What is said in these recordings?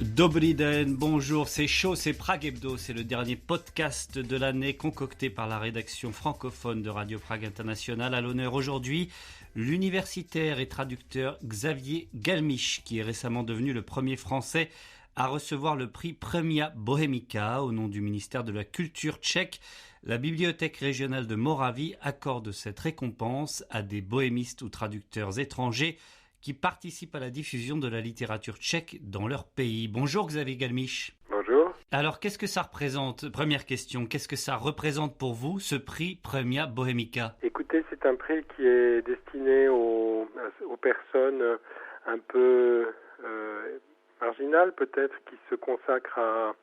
Dobry den, bonjour, c'est chaud, c'est Prague Hebdo, c'est le dernier podcast de l'année concocté par la rédaction francophone de Radio Prague International. À l'honneur aujourd'hui, l'universitaire et traducteur Xavier Galmiche, qui est récemment devenu le premier Français à recevoir le prix Premia Bohemica au nom du ministère de la Culture tchèque. La Bibliothèque régionale de Moravie accorde cette récompense à des bohémistes ou traducteurs étrangers qui participent à la diffusion de la littérature tchèque dans leur pays. Bonjour Xavier Galmiche. Bonjour. Alors qu'est-ce que ça représente? Première question, qu'est-ce que ça représente pour vous, ce prix Premia Bohemica? Écoutez, c'est un prix qui est destiné aux personnes un peu marginales peut-être, qui se consacrent à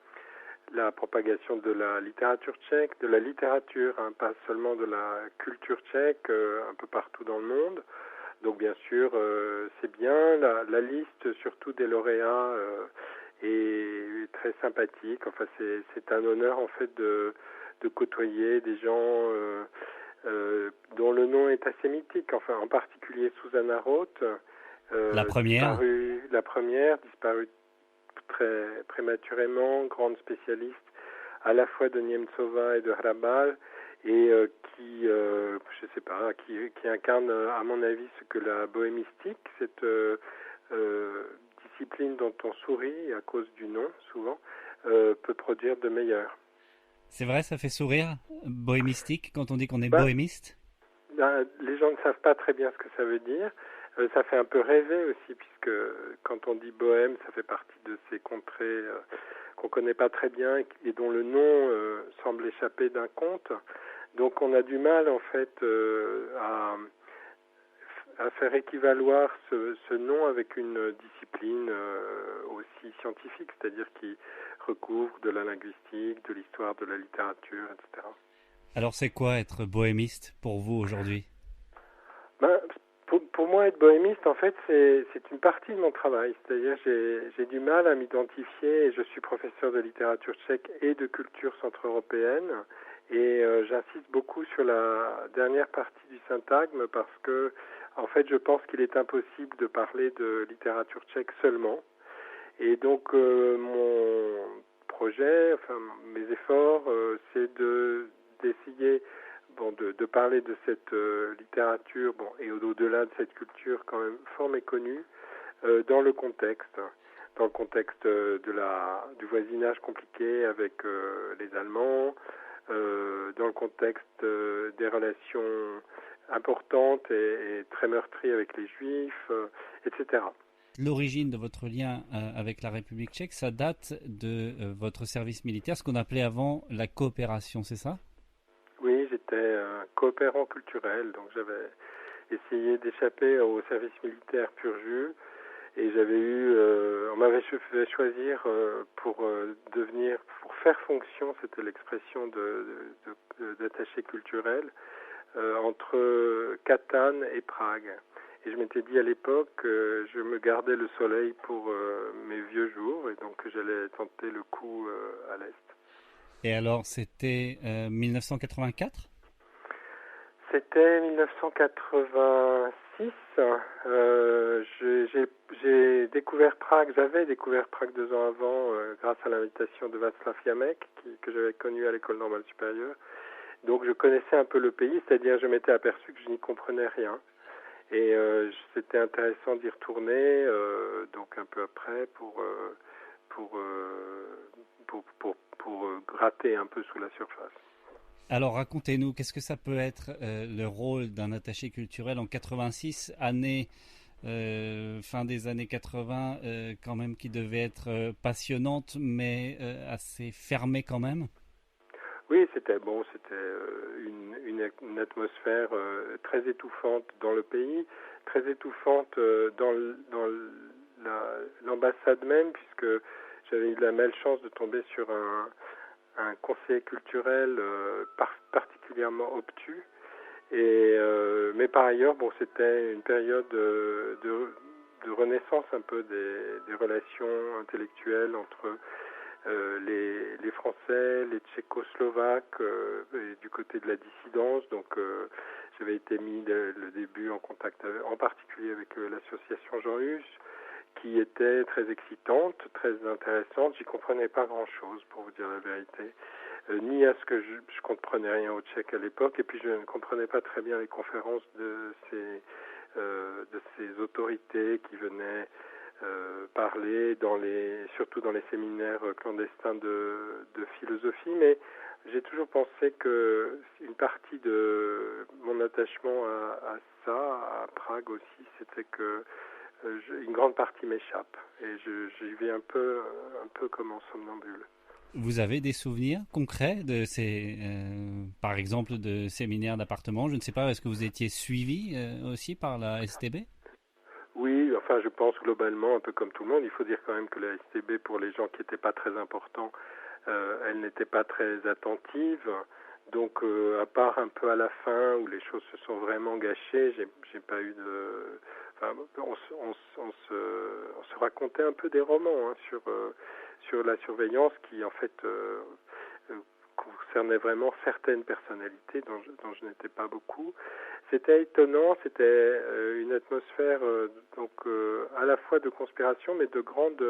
la propagation de la littérature tchèque, de la littérature, pas seulement de la culture tchèque, un peu partout dans le monde. Donc bien sûr, c'est bien. La liste, surtout des lauréats, est très sympathique. Enfin, c'est un honneur en fait de côtoyer des gens dont le nom est assez mythique. Enfin, en particulier Susanna Roth, La première disparue très prématurément, grande spécialiste à la fois de Niemcova et de Hrabal, et qui incarne, à mon avis, ce que la bohémistique, cette discipline dont on sourit à cause du nom, souvent, peut produire de meilleur. C'est vrai, ça fait sourire, bohémistique, quand on dit qu'on est bohémiste? Les gens ne savent pas très bien ce que ça veut dire. Ça fait un peu rêver aussi, puisque quand on dit bohème, ça fait partie de ces contrées qu'on connaît pas très bien et dont le nom semble échapper d'un conte. Donc on a du mal en fait à faire équivaloir ce nom avec une discipline aussi scientifique, c'est-à-dire qui recouvre de la linguistique, de l'histoire, de la littérature, etc. Alors c'est quoi être bohémiste pour vous aujourd'hui? Pour moi, être bohémiste, en fait, c'est une partie de mon travail. C'est-à-dire, j'ai du mal à m'identifier, et je suis professeur de littérature tchèque et de culture centre-européenne, et j'insiste beaucoup sur la dernière partie du syntagme parce que, en fait, je pense qu'il est impossible de parler de littérature tchèque seulement. Et donc, mon projet, enfin, mes efforts, c'est d'essayer de parler de cette littérature, et au-delà de cette culture quand même fort méconnue, dans le contexte du voisinage compliqué avec les Allemands, dans le contexte des relations importantes et très meurtries avec les Juifs, etc. L'origine de votre lien avec la République tchèque, ça date de votre service militaire, ce qu'on appelait avant la coopération, c'est ça? Oui, j'étais coopérant culturel, donc j'avais essayé d'échapper au service militaire pur jus, et on m'avait fait choisir pour faire fonction, c'était l'expression d'attaché culturel, entre Catane et Prague. Et je m'étais dit à l'époque que je me gardais le soleil pour mes vieux jours, et donc que j'allais tenter le coup à l'Est. Et alors, c'était 1984? C'était 1986. J'avais découvert Prague 2 ans avant grâce à l'invitation de Václav Jamek, que j'avais connu à l'école normale supérieure. Donc je connaissais un peu le pays, c'est-à-dire je m'étais aperçu que je n'y comprenais rien. Et c'était intéressant d'y retourner, donc un peu après, pour gratter un peu sous la surface. Alors racontez-nous, qu'est-ce que ça peut être le rôle d'un attaché culturel en 86, fin des années 80, quand même, qui devait être passionnante, mais assez fermée quand même? Oui, c'était une atmosphère très étouffante dans le pays, très étouffante dans l'ambassade même, puisque j'avais eu la malchance de tomber sur un conseiller culturel particulièrement obtus. Mais par ailleurs, c'était une période de renaissance un peu des relations intellectuelles entre les Français, les Tchécoslovaques, et du côté de la dissidence. Donc j'avais été mis dès le début en contact en particulier avec l'association Jean Hus, qui était très excitante, très intéressante. J'y comprenais pas grand-chose, pour vous dire la vérité. Ni à ce que je comprenais rien au tchèque à l'époque, et puis je ne comprenais pas très bien les conférences de ces autorités qui venaient parler surtout dans les séminaires clandestins de philosophie, mais j'ai toujours pensé que une partie de mon attachement à ça, à Prague aussi, c'était que une grande partie m'échappe et j'y vais un peu comme en somnambule. Vous avez des souvenirs concrets de ces, par exemple, de séminaires d'appartement? Je ne sais pas, est-ce que vous étiez suivi aussi par la STB? Oui, enfin je pense globalement, un peu comme tout le monde, il faut dire quand même que la STB, pour les gens qui n'étaient pas très importants, elle n'était pas très attentive. Donc à part un peu à la fin où les choses se sont vraiment gâchées, j'ai pas eu de... Enfin, on se racontait un peu des romans sur la surveillance qui en fait concernait vraiment certaines personnalités dont je n'étais pas beaucoup. C'était étonnant, c'était une atmosphère à la fois de conspiration mais de grande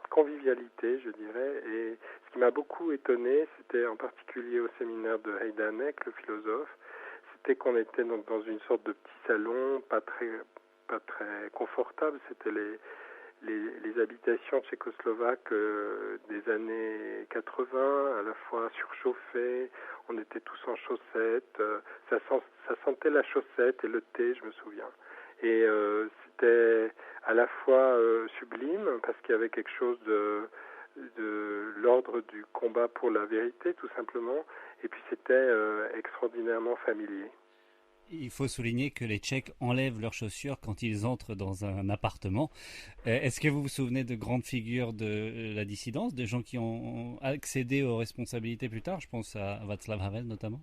convivialité, je dirais. Et ce qui m'a beaucoup étonné, c'était en particulier au séminaire de Heidanek, le philosophe, c'était qu'on était donc dans une sorte de petit salon, pas très confortable. C'était les habitations tchécoslovaques des années 80, à la fois surchauffées. On était tous en chaussettes. Ça sentait la chaussette et le thé, je me souviens. Et c'était à la fois sublime parce qu'il y avait quelque chose de l'ordre du combat pour la vérité, tout simplement. Et puis c'était extraordinairement familier. Il faut souligner que les Tchèques enlèvent leurs chaussures quand ils entrent dans un appartement. Est-ce que vous vous souvenez de grandes figures de la dissidence, de gens qui ont accédé aux responsabilités plus tard? Je pense à Václav Havel notamment.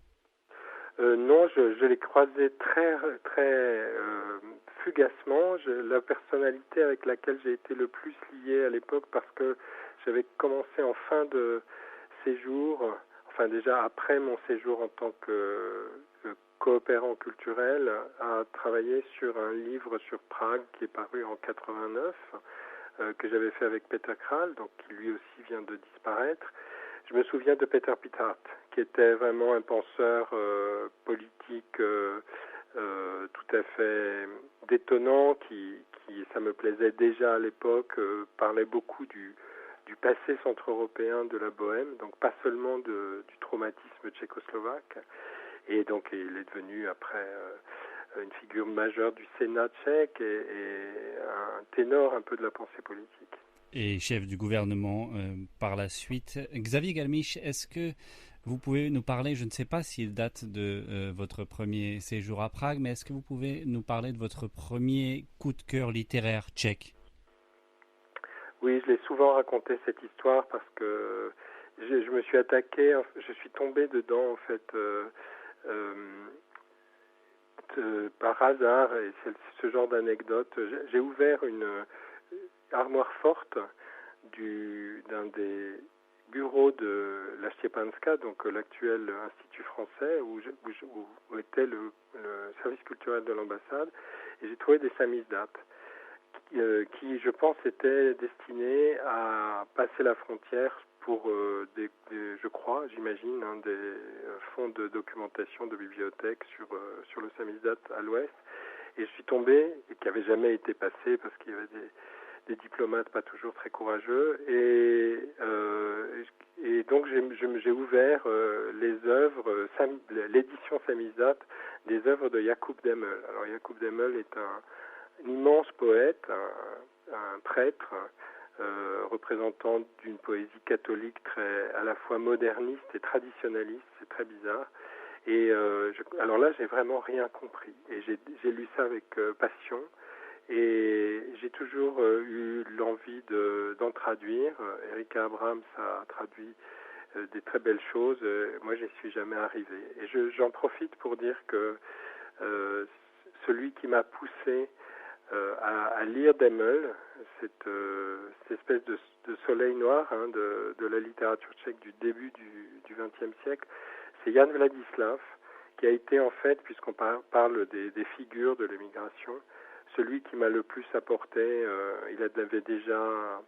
Non, je l'ai croisé très fugacement. La personnalité avec laquelle j'ai été le plus lié à l'époque, parce que j'avais commencé en fin de séjour, enfin déjà après mon séjour en tant que coopérant culturel, à travailler sur un livre sur Prague qui est paru en 89, que j'avais fait avec Peter Kral, donc qui lui aussi vient de disparaître. Je me souviens de Peter Pithart, qui était vraiment un penseur politique tout à fait détonnant, qui ça me plaisait déjà à l'époque, parlait beaucoup du passé centre-européen de la Bohème, donc pas seulement du traumatisme tchécoslovaque. Et donc il est devenu après une figure majeure du Sénat tchèque et un ténor un peu de la pensée politique. Et chef du gouvernement par la suite. Xavier Galmiche, est-ce que vous pouvez nous parler, je ne sais pas s'il date de votre premier séjour à Prague, mais est-ce que vous pouvez nous parler de votre premier coup de cœur littéraire tchèque? Oui, je l'ai souvent raconté cette histoire parce que je me suis attaqué, je suis tombé dedans en fait par hasard, et c'est ce genre d'anecdote. J'ai ouvert une armoire forte d'un des bureaux de la Stepanska, donc l'actuel Institut français, où était le service culturel de l'ambassade, et j'ai trouvé des samizdat qui, je pense, étaient destinés à passer la frontière pour je crois, j'imagine, des fonds de documentation de bibliothèque sur le samizdat à l'ouest. Et je suis tombé, et qui n'avait jamais été passé parce qu'il y avait des diplomates pas toujours très courageux, et donc j'ai ouvert les œuvres, l'édition samizdat des œuvres de Jakub Demel. Alors Jakub Demel est un immense poète, un prêtre, représentant d'une poésie catholique très à la fois moderniste et traditionnaliste, c'est très bizarre. Et alors là, j'ai vraiment rien compris. Et j'ai lu ça avec passion. Et j'ai toujours eu l'envie d'en traduire. Erika Abrams a traduit des très belles choses. Moi, j'y suis jamais arrivé. Et j'en profite pour dire que celui qui m'a poussé à lire Demel, cette espèce de soleil noir de la littérature tchèque du début du XXe siècle, c'est Jan Vladislav, qui a été en fait, puisqu'on parle des figures de l'émigration, celui qui m'a le plus apporté. Il avait déjà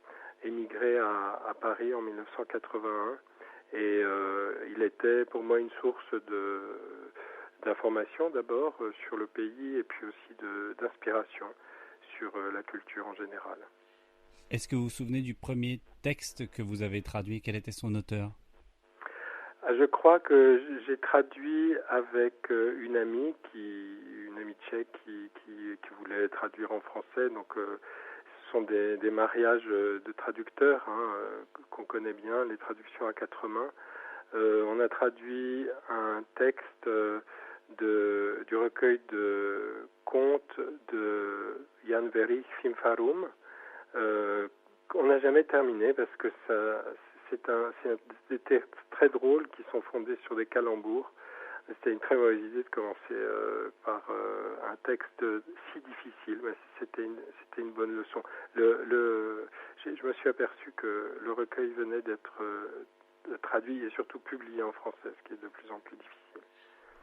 émigré à Paris en 1981 et il était pour moi une source d'information d'abord sur le pays et puis aussi d'inspiration sur la culture en général. Est-ce que vous vous souvenez du premier texte que vous avez traduit? Quel était son auteur? Je crois que j'ai traduit avec une amie tchèque qui voulait traduire en français. Donc, ce sont des mariages de traducteurs qu'on connaît bien, les traductions à quatre mains. On a traduit un texte du recueil de contes de Jan Verich Fimfarum. On n'a jamais terminé parce que c'est des textes très drôles qui sont fondés sur des calembours. C'était une très mauvaise idée de commencer par un texte si difficile, mais c'était une bonne leçon. Je me suis aperçu que le recueil venait d'être traduit et surtout publié en français, ce qui est de plus en plus difficile.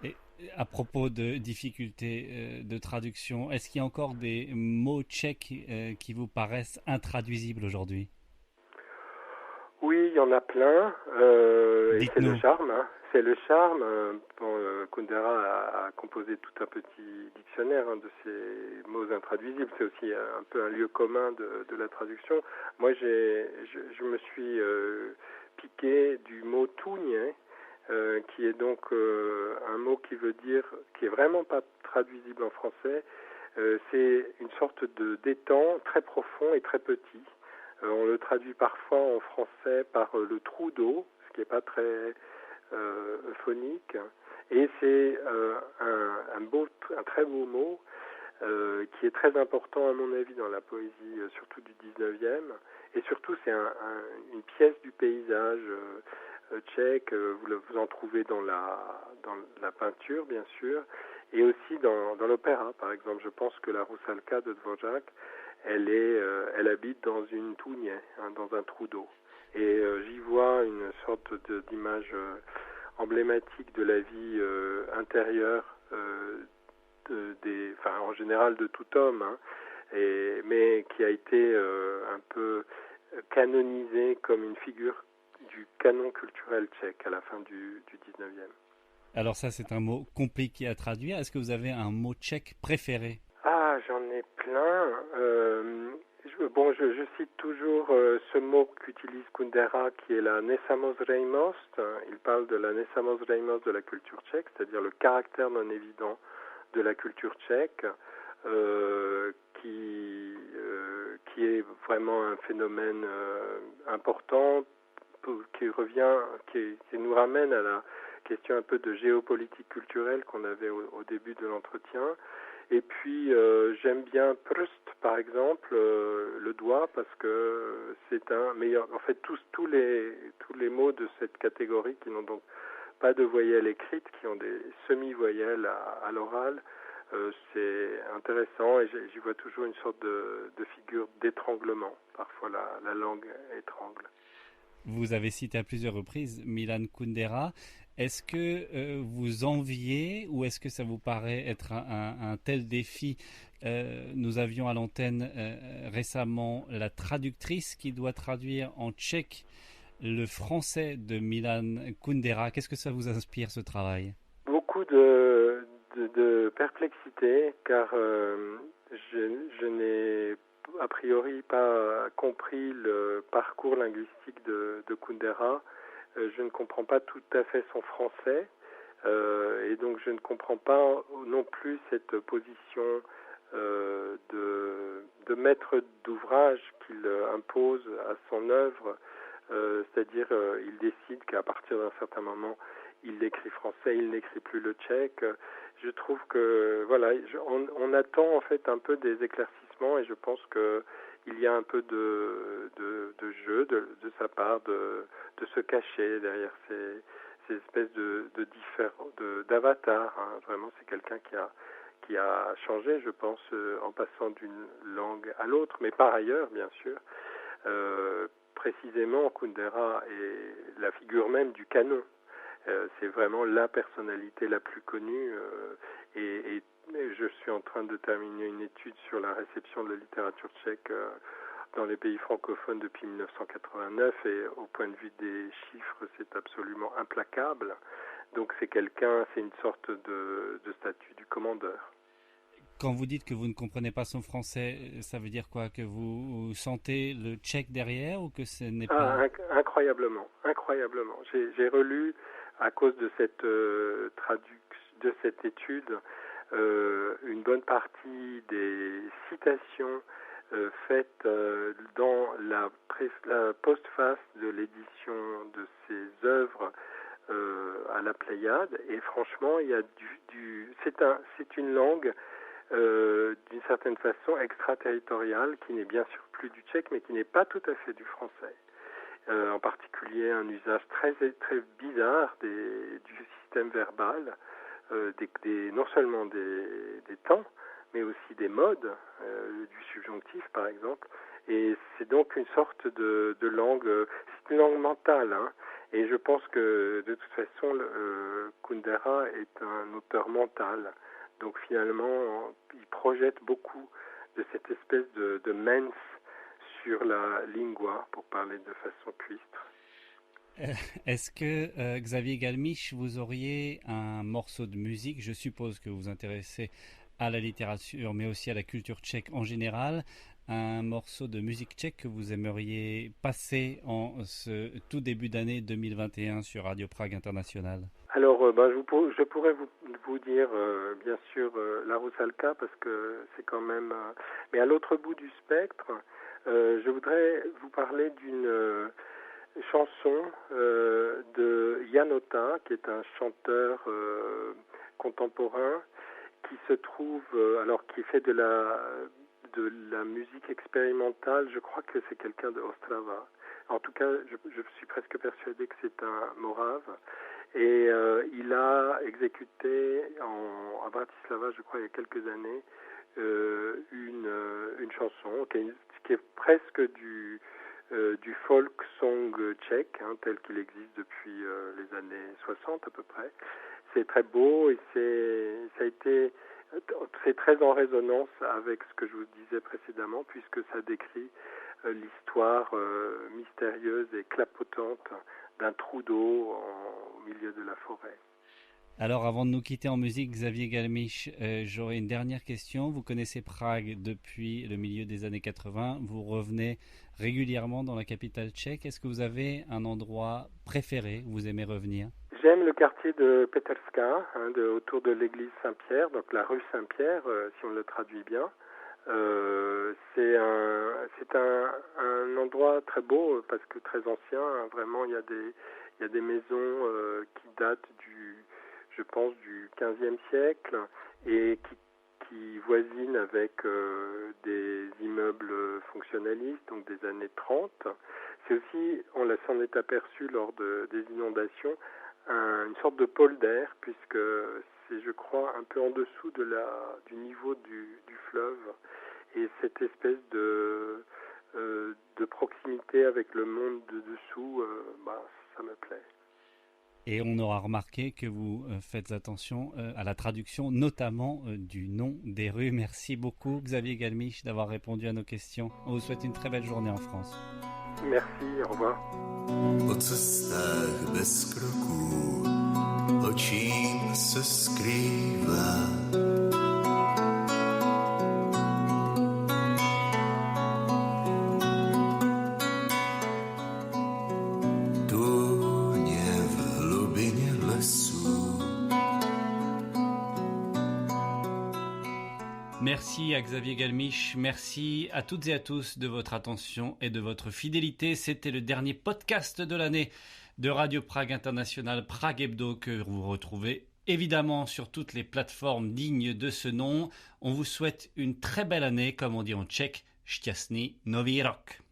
Et à propos de difficultés de traduction, est-ce qu'il y a encore des mots tchèques qui vous paraissent intraduisibles aujourd'hui? Oui, il y en a plein, et c'est le charme. C'est le charme. Kundera a composé tout un petit dictionnaire de ces mots intraduisibles. C'est aussi un peu un lieu commun de la traduction. Moi, je me suis piqué du mot tougne, qui est donc un mot qui veut dire, qui est vraiment pas traduisible en français. C'est une sorte d'étang très profond et très petit. On le traduit parfois en français par le trou d'eau, ce qui n'est pas très euphonique. Et c'est un très beau mot qui est très important à mon avis dans la poésie, surtout du 19e. Et surtout, c'est une pièce du paysage tchèque. Vous en trouvez dans la peinture, bien sûr, et aussi dans l'opéra. Par exemple, je pense que la Roussalka de Dvořák, elle habite dans une tougne, dans un trou d'eau. Et j'y vois une sorte d'image emblématique de la vie intérieure, en général de tout homme, mais qui a été un peu canonisée comme une figure du canon culturel tchèque à la fin du 19e. Alors ça, c'est un mot compliqué à traduire. Est-ce que vous avez un mot tchèque préféré? Ah, j'en ai plein. Je cite toujours ce mot qu'utilise Kundera, qui est la nesamozřejmost. Il parle de la nesamozřejmost de la culture tchèque, c'est-à-dire le caractère non évident de la culture tchèque, qui est vraiment un phénomène important, qui nous ramène à la question un peu de géopolitique culturelle qu'on avait au début de l'entretien. Et puis j'aime bien Proust, par exemple, le doigt, parce que c'est un meilleur. En fait, tous les mots de cette catégorie qui n'ont donc pas de voyelles écrites, qui ont des semi-voyelles à l'oral, c'est intéressant et j'y vois toujours une sorte de figure d'étranglement. Parfois la langue étrangle. Vous avez cité à plusieurs reprises Milan Kundera. Est-ce que vous enviez ou est-ce que ça vous paraît être un tel défi? Nous avions à l'antenne récemment la traductrice qui doit traduire en tchèque le français de Milan Kundera. Qu'est-ce que ça vous inspire, ce travail? Beaucoup de perplexité, car je n'ai a priori pas compris le parcours linguistique de Kundera. Je ne comprends pas tout à fait son français et donc je ne comprends pas non plus cette position de maître d'ouvrage qu'il impose à son œuvre, c'est-à-dire il décide qu'à partir d'un certain moment il écrit français, il n'écrit plus le tchèque. Je trouve que voilà, on attend en fait un peu des éclaircissements et je pense que il y a un peu de jeu de sa part de se cacher derrière ces espèces d'avatar. Vraiment, c'est quelqu'un qui a changé, je pense, en passant d'une langue à l'autre, mais par ailleurs, bien sûr. Précisément, Kundera est la figure même du canon. C'est vraiment la personnalité la plus connue et je suis en train de terminer une étude sur la réception de la littérature tchèque dans les pays francophones depuis 1989 et au point de vue des chiffres, c'est absolument implacable. Donc c'est une sorte de statut du commandeur. Quand vous dites que vous ne comprenez pas son français, ça veut dire quoi? Que vous sentez le tchèque derrière ou que ce n'est pas... Incroyablement. J'ai relu, à cause de cette étude, une bonne partie des citations faites dans la postface de l'édition de ces œuvres à la Pléiade, et franchement, il y a c'est une langue d'une certaine façon extraterritoriale qui n'est bien sûr plus du tchèque, mais qui n'est pas tout à fait du français. En particulier un usage très bizarre du système verbal, non seulement des temps, mais aussi des modes, du subjonctif par exemple. Et c'est donc une sorte de langue, c'est une langue mentale, hein. Et je pense que de toute façon, Kundera est un auteur mental. Donc finalement, il projette beaucoup de cette espèce de mens sur la lingua, pour parler de façon cuistre. Est-ce que, Xavier Galmiche, vous auriez un morceau de musique? Je suppose que vous vous intéressez à la littérature, mais aussi à la culture tchèque en général. Un morceau de musique tchèque que vous aimeriez passer en ce tout début d'année 2021 sur Radio Prague International? Alors, je pourrais vous dire, bien sûr, la Rusalka, parce que c'est quand même... mais à l'autre bout du spectre, je voudrais vous parler d'une chanson de Janota, qui est un chanteur contemporain, qui se trouve... qui fait de la musique expérimentale. Je crois que c'est quelqu'un de Ostrava. En tout cas, je suis presque persuadé que c'est un Morave. Et il a exécuté à Bratislava, je crois, il y a quelques années, une chanson qui est presque du folk song tchèque, hein, tel qu'il existe depuis les années 60 à peu près. C'est très beau et c'est très en résonance avec ce que je vous disais précédemment, puisque ça décrit l'histoire mystérieuse et clapotante d'un trou d'eau au milieu de la forêt. Alors, avant de nous quitter en musique, Xavier Galmiche, j'aurais une dernière question. Vous connaissez Prague depuis le milieu des années 80. Vous revenez régulièrement dans la capitale tchèque. Est-ce que vous avez un endroit préféré où vous aimez revenir? J'aime le quartier de Peterska, autour de l'église Saint-Pierre, donc la rue Saint-Pierre, si on le traduit bien. C'est un endroit très beau parce que très ancien, hein. Vraiment, il y a des maisons qui datent je pense du XVe siècle et qui voisinent avec des immeubles fonctionnalistes, donc des années 30. C'est aussi, on s'en est aperçu lors des inondations, une sorte de polder, puisque c'est, je crois, un peu en dessous du niveau du fleuve. Et cette espèce de proximité avec le monde de dessous, ça me plaît. Et on aura remarqué que vous faites attention à la traduction, notamment du nom des rues. Merci beaucoup, Xavier Galmiche, d'avoir répondu à nos questions. On vous souhaite une très belle journée en France. Merci, au revoir. Po cestách bez kroků, očím se skrývá. Merci à Xavier Galmiche, merci à toutes et à tous de votre attention et de votre fidélité. C'était le dernier podcast de l'année de Radio Prague International, Prague Hebdo, que vous retrouvez évidemment sur toutes les plateformes dignes de ce nom. On vous souhaite une très belle année, comme on dit en tchèque, šťastný nový rok.